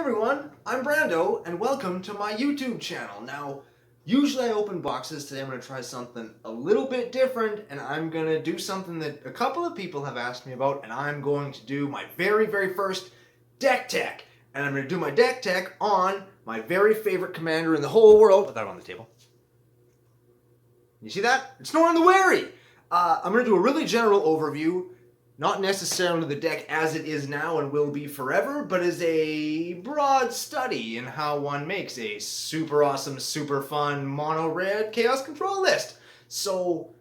everyone, I'm Brando, and welcome to my YouTube channel. Now, usually I open boxes. Today I'm going to try something a little bit different, and I'm going to do something that a couple of people have asked me about, and I'm going to do my very first Deck-Tec. And I'm going to do my Deck-Tec on my very favorite commander in the whole world. Put that on the table. You see that? It's Norin the Wary! I'm going to do a really general overview. Not necessarily the deck as it is now and will be forever, but as a broad study in how one makes a super awesome, super fun mono-red chaos control list. So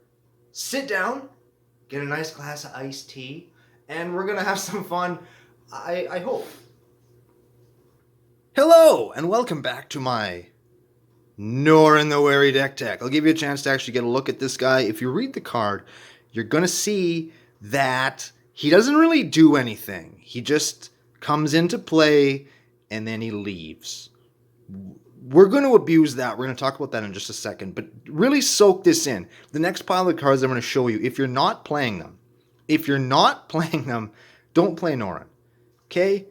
sit down, get a nice glass of iced tea, and we're gonna have some fun, I hope. Hello, and welcome back to my Norin the Wary Deck-Tec. I'll give you a chance to actually get a look at this guy. If you read the card, you're gonna see that he doesn't really do anything. He just comes into play and then he leaves. We're going to abuse that. We're going to talk about that in just a second, but really soak this in. The next pile of cards I'm going to show you, if you're not playing them, don't play Norin. Okay?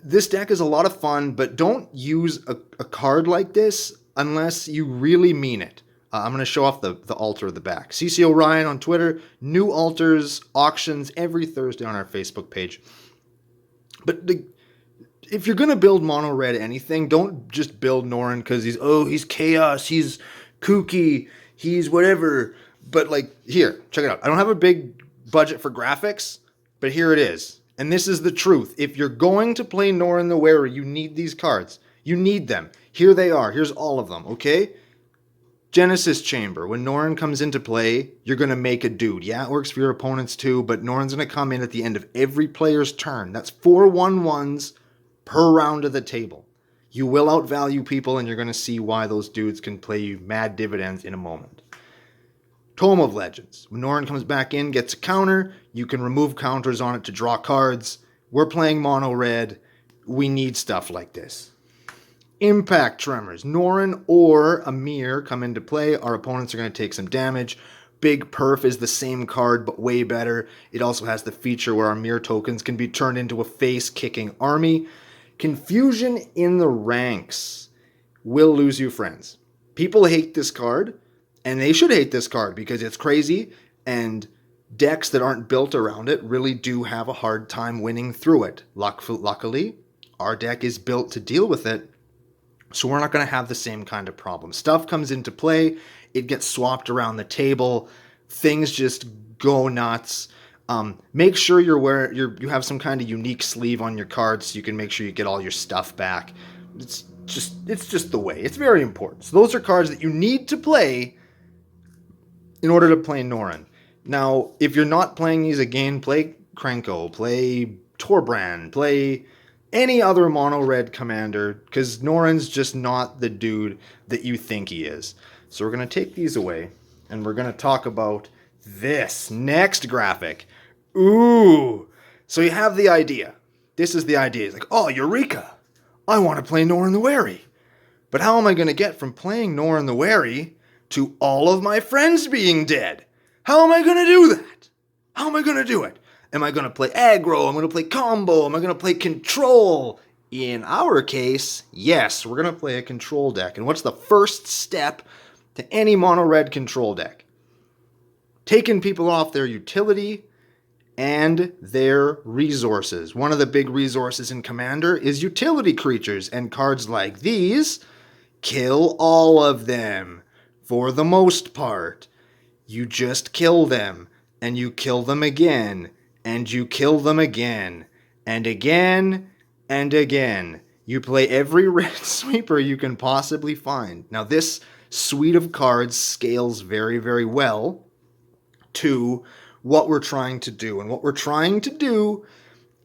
This deck is a lot of fun, but don't use a card like this unless you really mean it. I'm going to show off the altar at the back. CC Orion on Twitter. New altars, auctions every Thursday on our Facebook page. But if you're going to build mono red anything, don't just build Norin because he's chaos, he's kooky, he's whatever. But here, check it out. I don't have a big budget for graphics, but here it is. And this is the truth. If you're going to play Norin the Wary, you need these cards. You need them. Here they are. Here's all of them, okay? Genesis Chamber. When Norin comes into play, you're going to make a dude. Yeah, it works for your opponents too, but Norin's going to come in at the end of every player's turn. That's 4 1/1s per round of the table. You will outvalue people, and you're going to see why those dudes can play you mad dividends in a moment. Tome of Legends. When Norin comes back in, gets a counter, you can remove counters on it to draw cards. We're playing mono red. We need stuff like this. Impact Tremors. Norin or Amir come into play. Our opponents are going to take some damage. Big Perf is the same card, but way better. It also has the feature where our Amir tokens can be turned into a face-kicking army. Confusion in the ranks will lose you friends. People hate this card, and they should hate this card because it's crazy, and decks that aren't built around it really do have a hard time winning through it. Luckily, our deck is built to deal with it, so we're not going to have the same kind of problem. Stuff comes into play, it gets swapped around the table, things just go nuts. Make sure you have some kind of unique sleeve on your cards so you can make sure you get all your stuff back. It's just the way. It's very important. So those are cards that you need to play in order to play Norin. Now, if you're not playing these again, play Krenko, play Torbrand, play any other mono-red commander, because Norin's just not the dude that you think he is. So we're going to take these away, and we're going to talk about this next graphic. Ooh! So you have the idea. This is the idea. It's like, oh, Eureka! I want to play Norin the Wary. But how am I going to get from playing Norin the Wary to all of my friends being dead? How am I going to do that? How am I going to do it? Am I going to play aggro? Am I going to play combo? Am I going to play control? In our case, yes, we're going to play a control deck. And what's the first step to any mono-red control deck? Taking people off their utility and their resources. One of the big resources in Commander is utility creatures, and cards like these kill all of them. For the most part, you just kill them, and you kill them again, and you kill them again, and again, and again. You play every red sweeper you can possibly find. Now this suite of cards scales very well to what we're trying to do. And what we're trying to do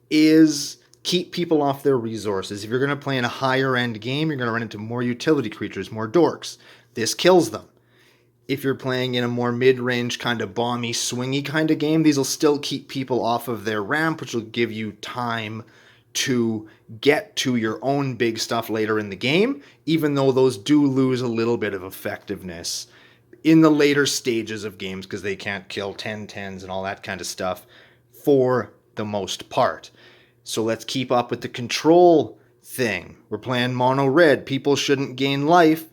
is keep people off their resources. If you're going to play in a higher end game, you're going to run into more utility creatures, more dorks. This kills them. If you're playing in a more mid-range kind of bomby, swingy kind of game, these will still keep people off of their ramp, which will give you time to get to your own big stuff later in the game, even though those do lose a little bit of effectiveness in the later stages of games because they can't kill 10-10s and all that kind of stuff for the most part. So let's keep up with the control thing. We're playing mono red. People shouldn't gain life,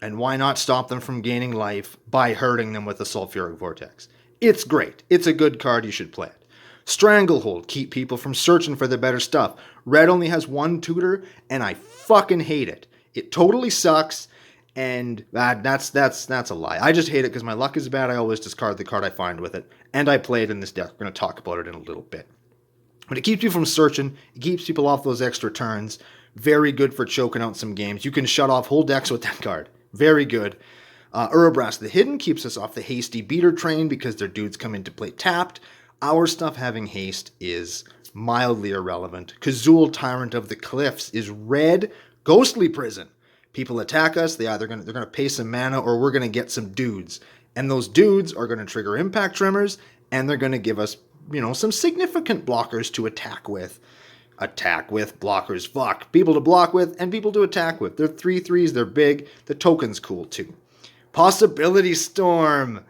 and why not stop them from gaining life by hurting them with a Sulfuric Vortex? It's great. It's a good card. You should play it. Stranglehold. Keep people from searching for the better stuff. Red only has one tutor, and I fucking hate it. It totally sucks, and that's a lie. I just hate it because my luck is bad. I always discard the card I find with it, and I play it in this deck. We're going to talk about it in a little bit. But it keeps you from searching. It keeps people off those extra turns. Very good for choking out some games. You can shut off whole decks with that card. Very good. Urabrask the Hidden keeps us off the hasty beater train because their dudes come into play tapped. Our stuff having haste is mildly irrelevant. Kazul, Tyrant of the Cliffs, is red. Ghostly Prison. People attack us. They're gonna pay some mana, or we're gonna get some dudes, and those dudes are gonna trigger impact tremors, and they're gonna give us, some significant blockers to attack with. Attack with blockers. Fuck. People to block with and people to attack with. They're 3/3s. They're big. The token's cool too. Possibility Storm.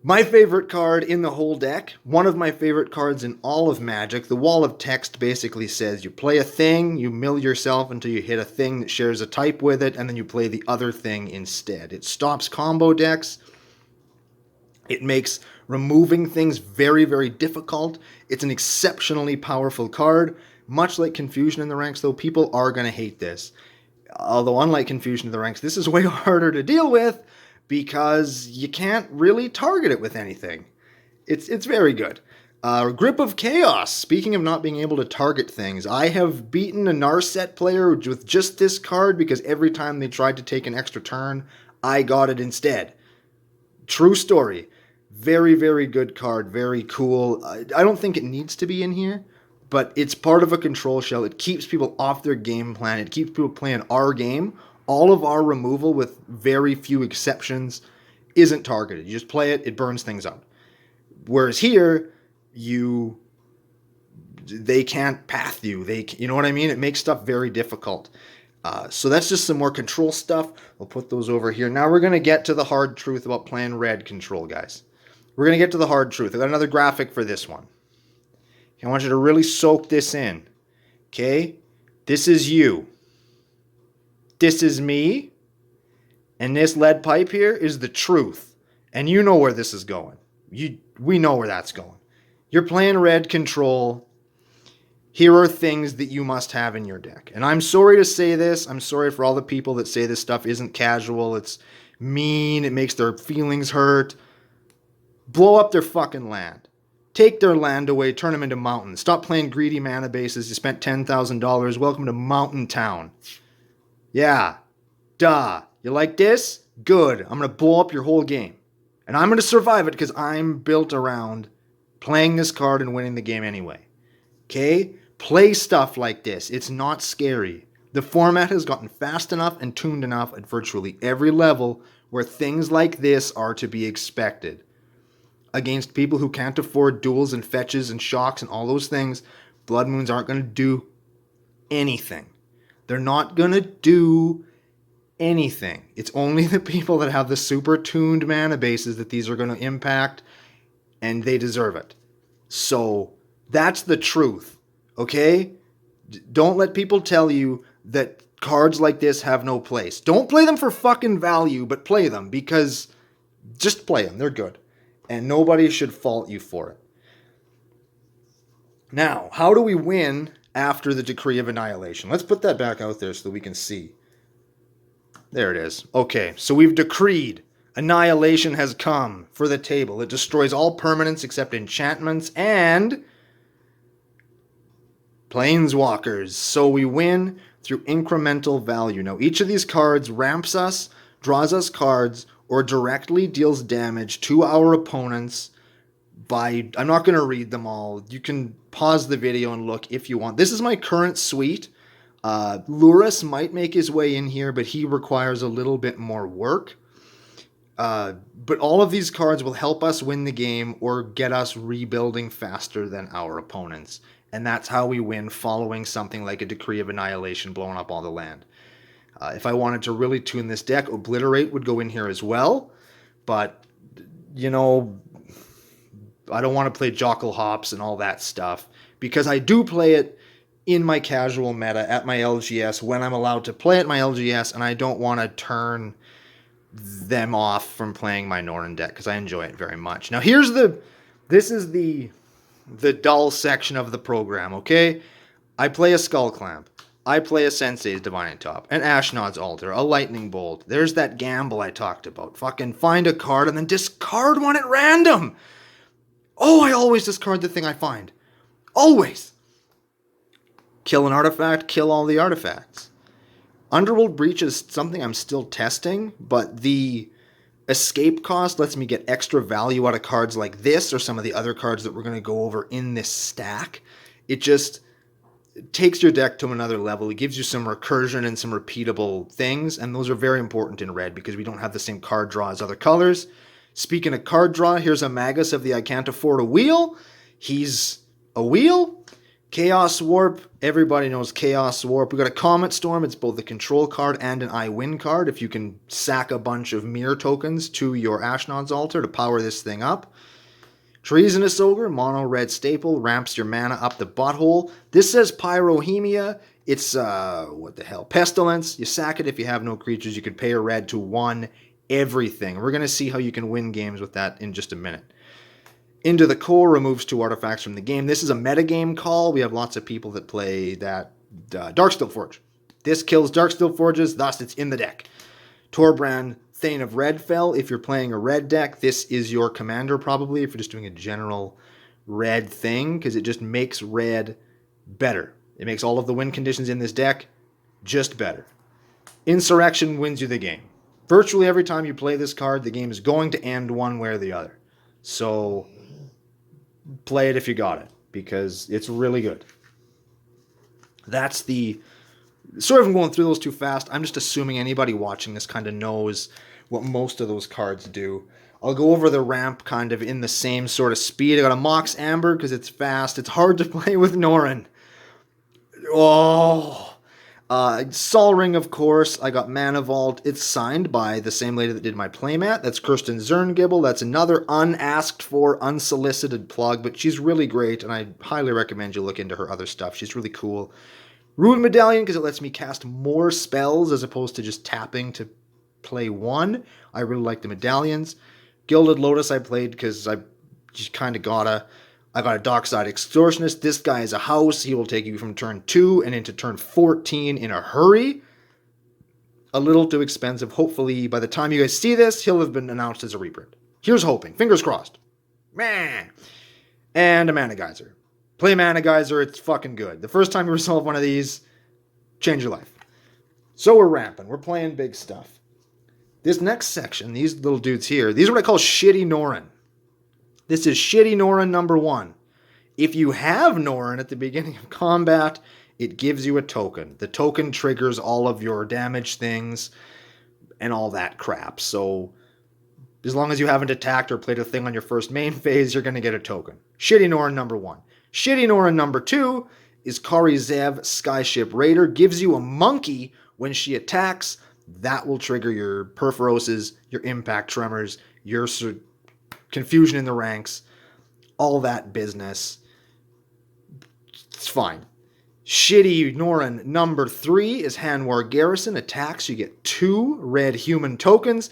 My favorite card in the whole deck. One of my favorite cards in all of Magic. The wall of text basically says you play a thing, you mill yourself until you hit a thing that shares a type with it, and then you play the other thing instead. It stops combo decks. It makes removing things very, very difficult. It's an exceptionally powerful card. Much like Confusion in the Ranks, though, people are going to hate this. Although, unlike Confusion in the Ranks, this is way harder to deal with because you can't really target it with anything. It's very good. Grip of Chaos. Speaking of not being able to target things, I have beaten a Narset player with just this card because every time they tried to take an extra turn, I got it instead. True story. Very, very good card. Very cool. I don't think it needs to be in here, but it's part of a control shell. It keeps people off their game plan. It keeps people playing our game. All of our removal, with very few exceptions, isn't targeted. You just play it, it burns things out. Whereas here, they can't path you. You know what I mean? It makes stuff very difficult. So that's just some more control stuff. We'll put those over here. Now we're going to get to the hard truth about playing red control, guys. We're going to get to the hard truth. I got another graphic for this one. I want you to really soak this in. Okay? This is you. This is me. And this lead pipe here is the truth. And you know where this is going. We know where that's going. You're playing red control. Here are things that you must have in your deck. And I'm sorry to say this. I'm sorry for all the people that say this stuff isn't casual. It's mean. It makes their feelings hurt. Blow up their fucking land. Take their land away. Turn them into mountains. Stop playing greedy mana bases. You spent $10,000. Welcome to Mountain Town. Yeah. Duh. You like this? Good. I'm going to blow up your whole game. And I'm going to survive it because I'm built around playing this card and winning the game anyway. Okay? Play stuff like this. It's not scary. The format has gotten fast enough and tuned enough at virtually every level where things like this are to be expected. Against people who can't afford duels and fetches and shocks and all those things, Blood Moons aren't going to do anything. They're not going to do anything. It's only the people that have the super tuned mana bases that these are going to impact, and they deserve it. So that's the truth, okay? Don't let people tell you that cards like this have no place. Don't play them for fucking value, but play them because just play them. They're good. And nobody should fault you for it. Now, how do we win after the Decree of Annihilation? Let's put that back out there so that we can see. There it is. Okay, so we've decreed. Annihilation has come for the table. It destroys all permanents except enchantments and planeswalkers. So we win through incremental value. Now, each of these cards ramps us, draws us cards, or directly deals damage to our opponents by... I'm not going to read them all. You can pause the video and look if you want. This is my current suite. Luris might make his way in here, but he requires a little bit more work. But all of these cards will help us win the game or get us rebuilding faster than our opponents. And that's how we win following something like a Decree of Annihilation blowing up all the land. If I wanted to really tune this deck, Obliterate would go in here as well. But, I don't want to play Jockle Hops and all that stuff. Because I do play it in my casual meta at my LGS when I'm allowed to play at my LGS, and I don't want to turn them off from playing my Norin deck because I enjoy it very much. Now this is the dull section of the program, okay? I play a Skull Clamp. I play a Sensei's Divining Top, an Ashnod's Altar, a Lightning Bolt. There's that gamble I talked about. Fucking find a card and then discard one at random. Oh, I always discard the thing I find. Always. Kill an artifact, kill all the artifacts. Underworld Breach is something I'm still testing, but the escape cost lets me get extra value out of cards like this or some of the other cards that we're going to go over in this stack. It just takes your deck to another level. It gives you some recursion and some repeatable things, and those are very important in red because we don't have the same card draw as other colors. Speaking of card draw, here's a Magus of the I Can't Afford a Wheel. He's a wheel. Chaos Warp, everybody knows Chaos Warp. We got a Comet Storm, it's both a control card and an I Win card. If you can sack a bunch of mirror tokens to your Ashnod's Altar to power this thing up. Treasonous Ogre, mono red staple, ramps your mana up the butthole. This says Pyrohemia. It's, what the hell, Pestilence. You sack it if you have no creatures. You can pay a red to 1 everything. We're going to see how you can win games with that in just a minute. Into the Core removes 2 artifacts from the game. This is a metagame call. We have lots of people that play that Darksteel Forge. This kills Darksteel Forges, thus it's in the deck. Torbrand, Thane of Redfell. If you're playing a red deck, this is your commander probably, if you're just doing a general red thing, because it just makes red better. It makes all of the win conditions in this deck just better. Insurrection wins you the game. Virtually every time you play this card, the game is going to end one way or the other. So play it if you got it, because it's really good. That's the... Sorry if I'm going through those too fast. I'm just assuming anybody watching this kind of knows what most of those cards do. I'll go over the ramp kind of in the same sort of speed. I got a Mox Amber because it's fast. It's hard to play with Norin. Oh... Sol Ring, of course. I got Mana Vault. It's signed by the same lady that did my playmat. That's Kirsten Zerngibble. That's another unasked for, unsolicited plug, but she's really great, and I highly recommend you look into her other stuff. She's really cool. Rune Medallion, because it lets me cast more spells as opposed to just tapping to play 1. I really like the medallions. Gilded Lotus I played because I just kind of gotta... I got a Dockside Extortionist. This guy is a house. He will take you from turn 2 and into turn 14 in a hurry. A little too expensive. Hopefully, by the time you guys see this, he'll have been announced as a reprint. Here's hoping. Fingers crossed. Man. And a Mana Geyser. Play Mana Geyser. It's fucking good. The first time you resolve one of these, change your life. So we're ramping. We're playing big stuff. This next section, these little dudes here, these are what I call Shitty Norin. This is Shitty Norin number 1. If you have Norin at the beginning of combat, it gives you a token. The token triggers all of your damage things and all that crap. So as long as you haven't attacked or played a thing on your first main phase, you're going to get a token. Shitty Norin number 1. Shitty Norin number 2 is Kari Zev, Skyship Raider. Gives you a monkey when she attacks. That will trigger your Perforoses, your Impact Tremors, your... Confusion in the ranks, all that business. It's fine. Shitty Norin number 3 is Hanwar Garrison. Attacks, you get 2 red human tokens.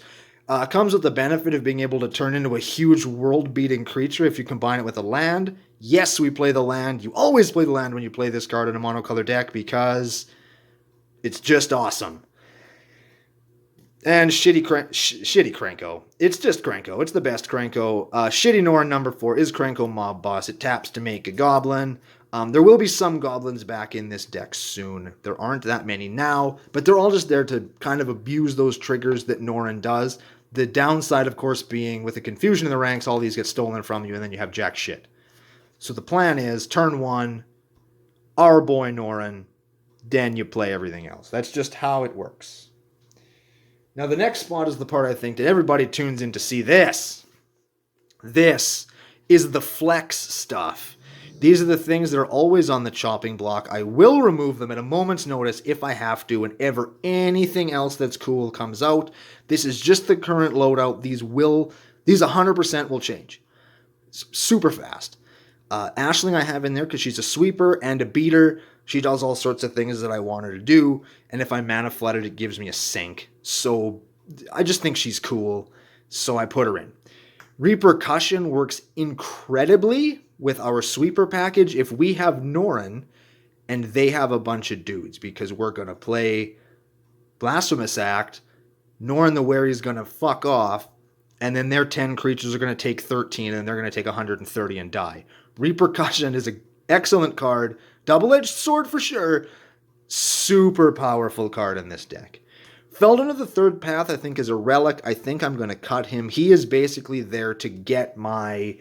Comes with the benefit of being able to turn into a huge world-beating creature if you combine it with a land. Yes, we play the land. You always play the land when you play this card in a monocolor deck because it's just awesome. And Shitty Krenko. It's just Krenko. It's the best Krenko. Shitty Norin number 4 is Krenko Mob Boss. It taps to make a Goblin. There will be some Goblins back in this deck soon. There aren't that many now, but they're all just there to kind of abuse those triggers that Norin does. The downside, of course, being with the confusion in the ranks, all these get stolen from you, and then you have jack shit. So the plan is, turn 1, our boy Norin, then you play everything else. That's just how it works. Now, the next spot is the part I think that everybody tunes in to see this. This is the flex stuff. These are the things that are always on the chopping block. I will remove them at a moment's notice if I have to, whenever anything else that's cool comes out. This is just the current loadout. These 100% will change. Super fast. Aisling I have in there because she's a sweeper and a beater. She does all sorts of things that I want her to do. And if I mana flooded, it gives me a sink. So I just think she's cool. So I put her in. Repercussion works incredibly with our sweeper package if we have Norin and they have a bunch of dudes, because we're going to play Blasphemous Act. Norin the Wary's going to fuck off, and then their 10 creatures are going to take 13, and they're going to take 130 and die. Repercussion is an excellent card. Double-edged sword for sure. Super powerful card in this deck. Feldon of the Third Path, I think, is a relic. I think I'm going to cut him. He is basically there to get my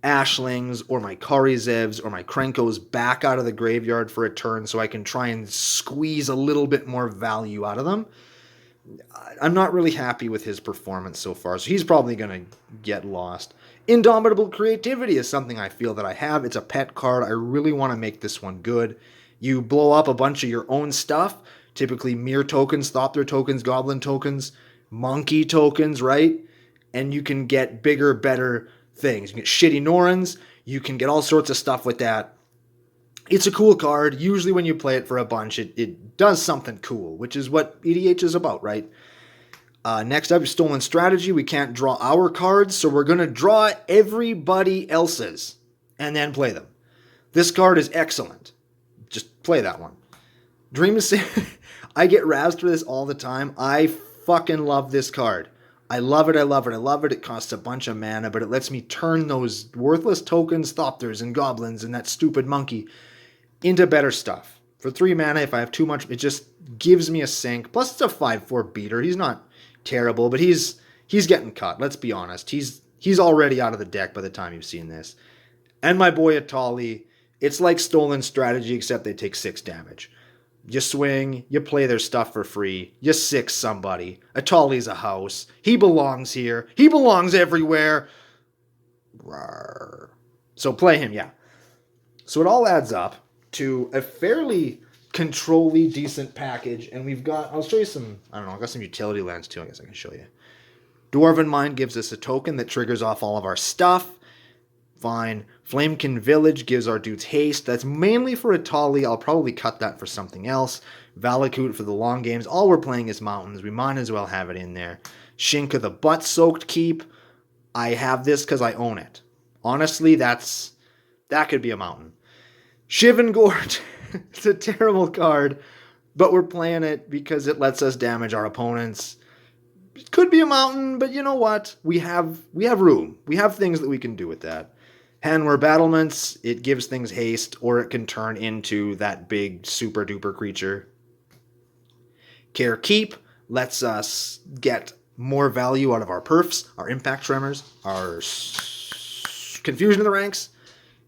Ashlings or my Karizevs or my Krenkos back out of the graveyard for a turn so I can try and squeeze a little bit more value out of them. I'm not really happy with his performance so far, so he's probably going to get lost. Indomitable Creativity is something I feel that I have. It's a pet card. I really want to make this one good. You blow up a bunch of your own stuff, typically Mirror tokens, Thopter tokens, Goblin tokens, Monkey tokens, right? And you can get bigger, better things. You can get shitty Norins. You can get all sorts of stuff with that. It's a cool card. Usually when you play it for a bunch, it does something cool, which is what EDH is about, right? Next up is Stolen Strategy. We can't draw our cards, so we're going to draw everybody else's and then play them. This card is excellent. Just play that one. Dream of Sailing. I get razzed for this all the time. I fucking love this card. I love it, I love it, I love it. It costs a bunch of mana, but it lets me turn those worthless tokens, Thopters and Goblins and that stupid monkey into better stuff. For 3 mana, if I have too much, it just gives me a sink. Plus, it's a 5/4 beater. He's not terrible, but he's getting cut. Let's be honest. He's already out of the deck by the time you've seen this. And my boy Atali, it's like Stolen Strategy, except they take 6 damage. You swing, you play their stuff for free, you 6 somebody. Atali's a house. He belongs here. He belongs everywhere. Rawr. So play him, yeah. So it all adds up to a fairly control-y decent package, and we've got, I'll show you some, I don't know, I've got some utility lands too, I guess I can show you. Dwarven Mind gives us a token that triggers off all of our stuff. Fine. Flamekin Village gives our dudes haste. That's mainly for Atali. I'll probably cut that for something else. Valakut for the long games. All we're playing is mountains. We might as well have it in there. Shinka the Butt-Soaked Keep. I have this because I own it. Honestly, that could be a mountain. Shivan Gort. It's a terrible card, but we're playing it because it lets us damage our opponents. It could be a mountain, but you know what? We have room. We have things that we can do with that. Hanwar Battlements, it gives things haste, or it can turn into that big super duper creature. Care Keep lets us get more value out of our perfs, our impact tremors, our confusion of the ranks.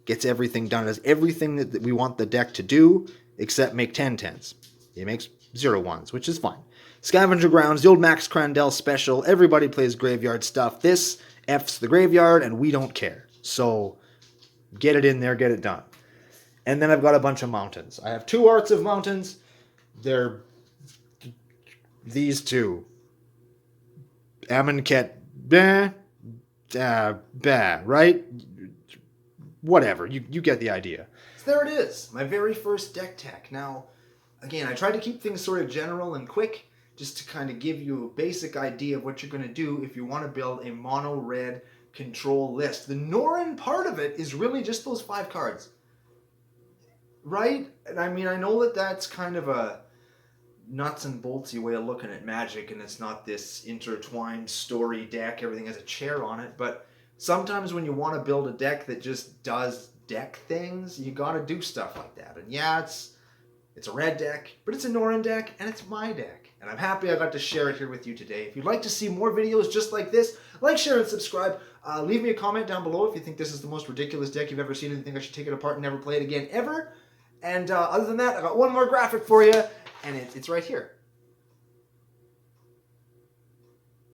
Gets everything done. It does everything that we want the deck to do, except make 10/10s. It makes 0/1s, which is fine. Scavenger Grounds, the old Max Crandell special. Everybody plays graveyard stuff. This F's the graveyard, and we don't care. So get it in there, get it done. And then I've got a bunch of mountains. I have 2 arts of mountains. They're these 2. Amonkhet, right? Whatever, you get the idea. So there it is, my very first Deck-Tec. Now, again, I tried to keep things sort of general and quick, just to kind of give you a basic idea of what you're going to do if you want to build a mono-red control list. The Norin part of it is really just those 5 cards. Right? And I mean, I know that that's kind of a nuts and boltsy way of looking at Magic, and it's not this intertwined story deck, everything has a chair on it, but sometimes when you want to build a deck that just does deck things, you got to do stuff like that. And yeah, it's a red deck, but it's a Norin deck, and it's my deck. And I'm happy I got to share it here with you today. If you'd like to see more videos just like this, like, share, and subscribe. Leave me a comment down below if you think this is the most ridiculous deck you've ever seen and you think I should take it apart and never play it again, ever. And other than that, I got one more graphic for you, and it's right here.